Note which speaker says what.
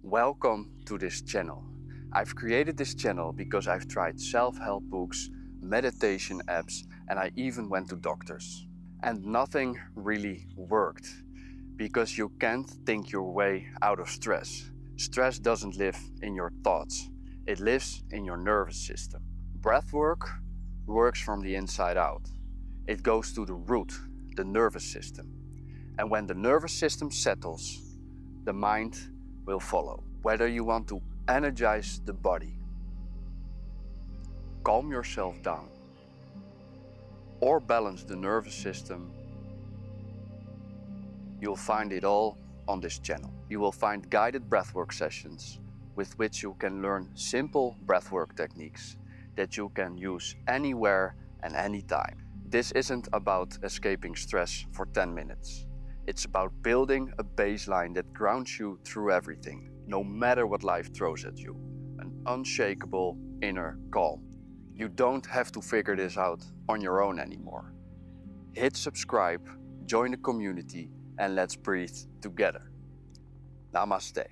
Speaker 1: Welcome to this channel. I've created this channel because I've tried self-help books, meditation apps, and I even went to doctors. And nothing really worked because you can't think your way out of stress. Stress doesn't live in your thoughts. It lives in your nervous system. Breathwork works from the inside out. It goes to the root, the nervous system. And when the nervous system settles, the mind will follow. Whether you want to energize the body, calm yourself down, or balance the nervous system, you'll find it all on this channel. You will find guided breathwork sessions with which you can learn simple breathwork techniques that you can use anywhere and anytime. This isn't about escaping stress for 10 minutes. It's about building a baseline that grounds you through everything, no matter what life throws at you. An unshakable inner calm. You don't have to figure this out on your own anymore. Hit subscribe, join the community, and let's breathe together. Namaste.